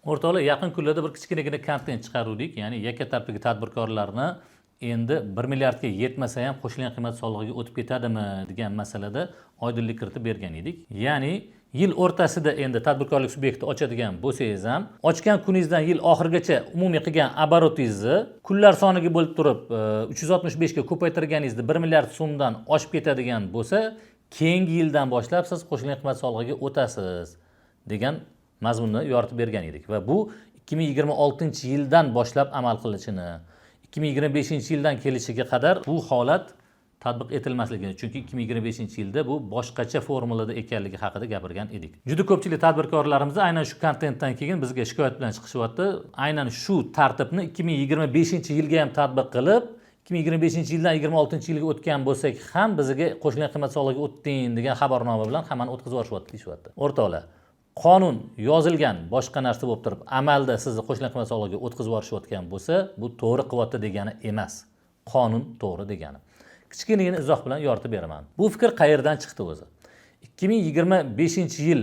O'rtoqlar, yaqin kunlarda bir kichkinagina kontent chiqaruvdik. Ya'ni yakka tartibdagi tadbirkorlarni endi 1 milliardga yetmasa ham qo'shilgan qiymat solig'iga o'tib ketadimi degan masalada oydinlik kiritib bergan edik. Ya'ni yil o'rtasida endi tadbirkorlik subyekti ochadigan bo'lsangiz ham, ochgan kuningizdan yil oxirigacha umumiy qilgan oborotingizni kunlar soniga bo'lib turib 365 ga ko'paytirganingizda 1 milliard so'mdan oshib ketadigan bo'lsa, keyingi yildan boshlab siz qo'shilgan qiymat solig'iga o'tasiz degan mazmunni yoritib bergan edik va bu 2026-yildan boshlab amal qilishini, 2025-yildan kelishiga qadar bu holat tatbiq etilmasligini, chunki 2025-yilda bu boshqacha formulada ekanligi haqida gapirgan edik. Juda ko'pchilik tadbirkorlarimiz aynan shu kontentdan keyin bizga shikoyat bilan chiqishyapti. Aynan shu tartibni 2025-yilga ham tatbiq qilib, 2025-yildan 26-yilga o'tgan bo'lsak ham bizga qo'shilgan qiymat solig'iga o'tding degan xabarnoma bilan hammani o'tkazib yuborishyapti deyishyapti. O'rtoqlar, qonun yozilgan boshqa narsa bo'lib turib, amalda sizni qo'shilgan qiymat solig'iga o'tkazib yuborishayotgan bo'lsa, bu to'g'ri qilyapti degani emas. Qonun to'g'ri degani. Kichkinagina izoh bilan yoritib beraman. Bu fikr qayerdan chiqdi o'zi? 2025-yil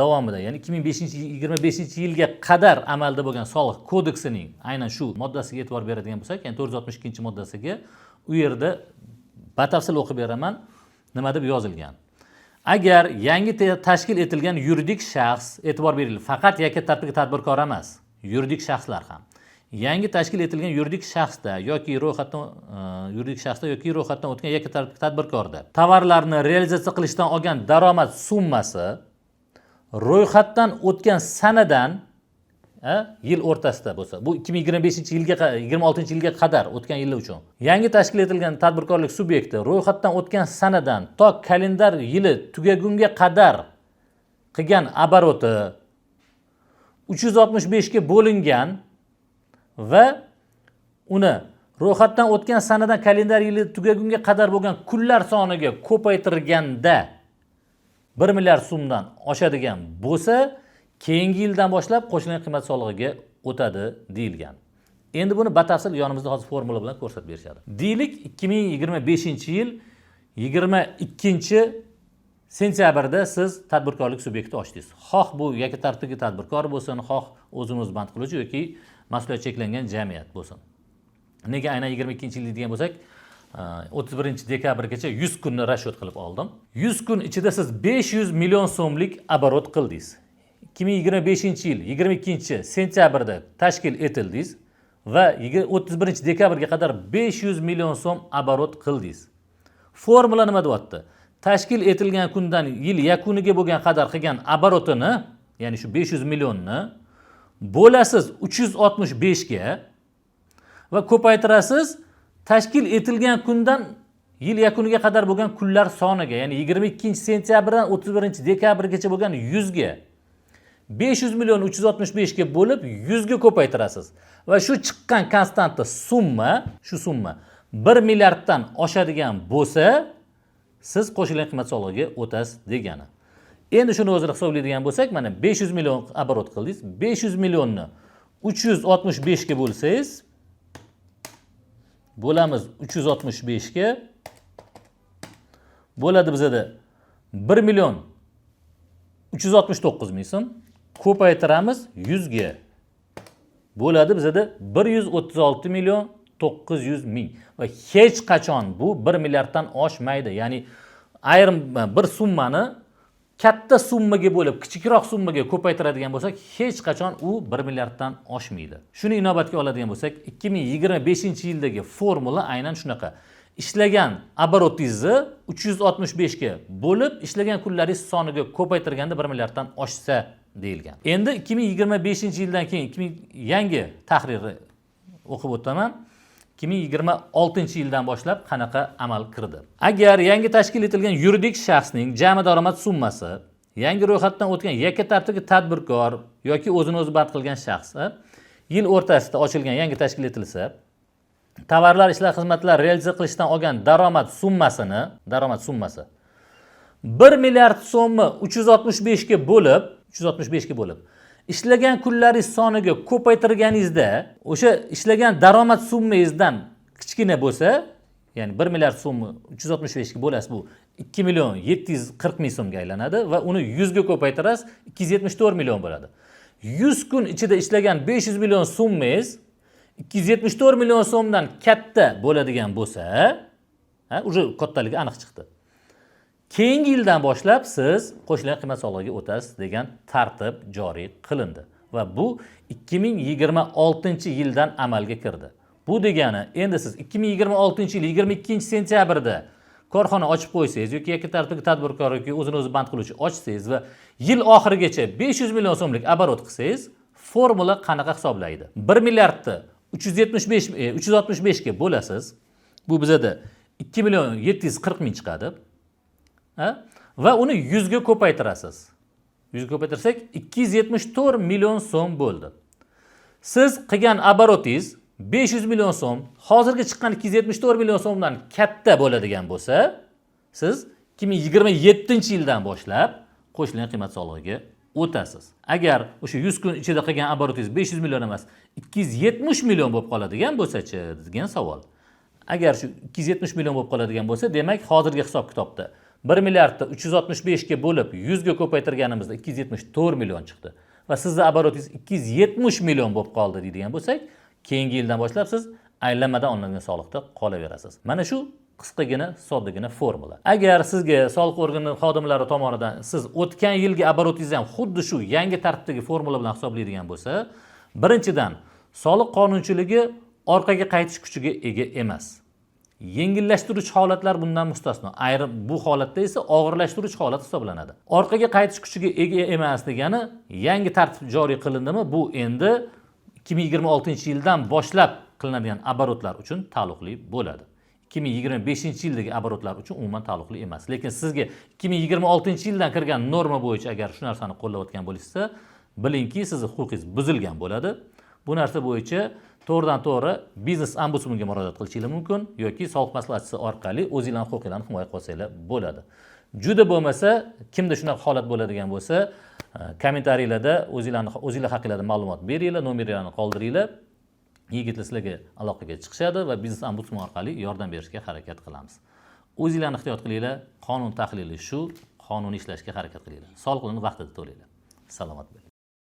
davomida, ya'ni 2025-yilga qadar amalda bo'lgan soliq kodeksining aynan shu moddasiga e'tibor beradigan bo'lsak, ya'ni 462-moddasiga, u yerda batafsil o'qib beraman nima deb yozilgan. Agar yangi tashkil etilgan yuridik shaxs, e'tibor beringlar, faqat yakka tartibdagi tadbirkor emas, yuridik shaxslar ham. Yangi tashkil etilgan yuridik shaxsda yoki ro'yxatdan o'tgan yakka tartibdagi tadbirkorda tovarlarni realizatsiya qilishdan olgan daromad summasi ro'yxatdan o'tgan sanadan yil o'rtasida bo'lsa, bu 2026-yilga qadar o'tgan yil uchun. Yangi tashkil etilgan tadbirkorlik subyekti ro'yxatdan o'tgan sanadan to kalendar yili tugagunga qadar qilgan oboroti 365 ga bo'lingan va uni ro'yxatdan o'tgan sanadan kalendar yili tugagunga qadar bo'lgan kunlar soniga ko'paytirganda 1 milliard so'mdan oshadigan bo'lsa, keyingi yildan boshlab qo'shilgan qiymat solig'iga o'tadi deyilgan. Endi buni batafsil yonimizda hozir formula bilan ko'rsatib berishadi. Deylik 2025-yil 22-sentyabrda siz tadbirkorlik subyekti ochdingiz. Xoh bu yakka tartibdagi tadbirkor bo'lsin, xoh o'zini o'zi band qiluvchi yoki mas'uliyat cheklangan jamiyat bo'lsin. Nega aynan 22-yil degan bo'lsak, 31-dekabrgacha 100 kunni rashyot qilib oldim. 100 kun ichida siz 500 million so'mlik oborot qildingiz. 2025-yil 22-sentyabrda tashkil etildingiz va 31-dekabrga qadar 500 million so'm oborot qildingiz. Formula nima deyapti? Tashkil etilgan kundan yil yakuniga bo'lgan qadar qilgan oborotini, ya'ni shu 500 millionni bo'lasiz 365 ga va ko'paytirasiz tashkil etilgan kundan yil yakuniga qadar bo'lgan kunlar soniga, ya'ni 22-sentyabrdan 31-dekabrgacha bo'lgan 100 ga 500 million 365 ga bo'lib 100 ga ko'paytirasiz va shu chiqqan konstanta summa, shu summa 1 milliarddan oshadigan bo'lsa, siz qo'shilgan qiymat solig'iga o'tasiz degani. Endi shuni o'zini hisoblaydigan bo'lsak, mana 500 million oborot qildingiz. 500 millionni 365 ga bo'lsangiz, bo'lamiz 365 ga, bo'ladi bizada 1 million 369 ming so'm, ko'paytiramiz 100 ga, bo'ladi bizada 136 million 900 ming va hech qachon bu 1 milliarddan oshmaydi. Ya'ni ayrim bir summani katta summaga bo'lib, kichikroq summaga ko'paytiradigan bo'lsak, hech qachon u 1 milliarddan oshmaydi. Shuni inobatga oladigan bo'lsak, 2025-yildagi formula aynan shunaqa. Ishlagan oborotingizni 365 ga bo'lib, ishlagan kunlaringiz soniga ko'paytirganda 1 milliarddan oshsa deyilgan. Endi 2025-yildan keyin yangi tahrirni o'qib o'taman. 2026-yildan boshlab qanaqa amal kirdi? Agar yangi tashkil etilgan yuridik shaxsning jami daromad summasi yangi ro'yxatdan o'tgan yakka tartibdagi tadbirkor yoki o'zini o'zi band qilgan shaxs yil o'rtasida ochilgan yangi tashkil etilsa, tovarlar, ishlar, xizmatlar realizatsiya qilishdan olgan daromad summasi 1 milliard so'mni 365 ga bo'lib ishlagan kunlaringiz soniga ko'paytirganingizda, o'sha ishlagan daromad summangizdan kichkina bo'lsa, ya'ni 1 milliard so'mni 365 ga bo'lasiz, bu 2 million 740 ming so'mga aylanadi va uni 100 ga ko'paytirasiz, 274 million bo'ladi. 100 kun ichida ishlagan 500 million so'mmangiz 274 million so'mdan katta bo'ladigan bo'lsa, уже kattaligi aniq chiqdi. Keyingi yildan boshlab siz qo'shimcha qiymat solig'iga o'tasiz degan tartib joriy qilindi va bu 2026-yildan amalga kirdi. Bu degani, endi siz 2026-yil 22-sentyabrda korxona ochib qo'ysangiz yoki yakka tartibli tadbirkor yoki o'zini o'zi band qiluvchi ochsangiz va yil oxirigacha 500 million so'mlik oborot qilsangiz, formula qanaqa hisoblaydi? 1 milliardni 365 ga bo'lasiz. Bu bizada 2 million 740 ming chiqadi. Va uni 100 ga ko'paytirasiz. 100 ga ko'paytirsak 274 million so'm bo'ldi. Siz qilgan oborotingiz 500 million so'm, hozirgi chiqqan 274 million so'mdan katta bo'ladigan bo'lsa, siz 2027-yildan boshlab qo'shimcha qiymat solig'iga o'tasiz. Agar o'sha 100 kun ichida qilgan oborotingiz 500 million emas, 270 million bo'lib qoladigan bo'lsa-chi degan savol. Agar shu 270 million bo'lib qoladigan bo'lsa, demak hozirgi hisob-kitobda 1 milliardni 365 ga bo'lib 100 ga ko'paytirganimizda 274 million chiqdi va sizning oborotingiz 270 million bo'lib qoldi deydigan bo'lsak, keyingi yildan boshlab siz aylanmadan olingan soliqda qolaverasiz. Mana shu qisqagina, soddagina formula. Agar sizga soliq organi xodimlari tomonidan siz o'tgan yilgi oborotingizni ham xuddi shu yangi tartibdagi formula bilan hisoblaydigan bo'lsa, birinchidan soliq qonunchiligi orqaga qaytish kuchiga ega emas. Yengillashtiruvchi holatlar bundan mustasno. Ayrim bu holatda esa og'irlashtiruvchi holat hisoblanadi. Orqaga qaytish kuchiga ega emas degani, yangi tartib joriy qilindimi, bu endi 2026-yildan boshlab qilinadigan oborotlar uchun taalluqli bo'ladi. 2025-yildagi oborotlar uchun umuman taalluqli emas. Lekin sizga 2026-yildan kirgan norma bo'yicha agar shu narsani qo'llayotgan bo'lsangiz, bilingki, sizning huquqingiz buzilgan bo'ladi. Bu narsa bo'yicha to'g'ridan-to'g'ri biznes ombudsmanga murojaat qilishingiz mumkin yoki soliq maslahatchisi orqali o'zingizning huquqingizni himoya qilsanglar bo'ladi. Juda bo'lmasa, kimda shunaqa holat bo'ladigan bo'lsa, kommentariylarda o'zingizlar haqingizda ma'lumot beringlar, nomerlarni qoldiringlar. Yigitlar sizlarga aloqaga chiqishadi va biznes ombudsman orqali yordam berishga harakat qilamiz. O'zingizlarni ehtiyot qilinglar, qonun tahlili shu, qonuniy ishlashga harakat qilinglar. Soliqlarni vaqtida to'langlar. Salomat bo'ling.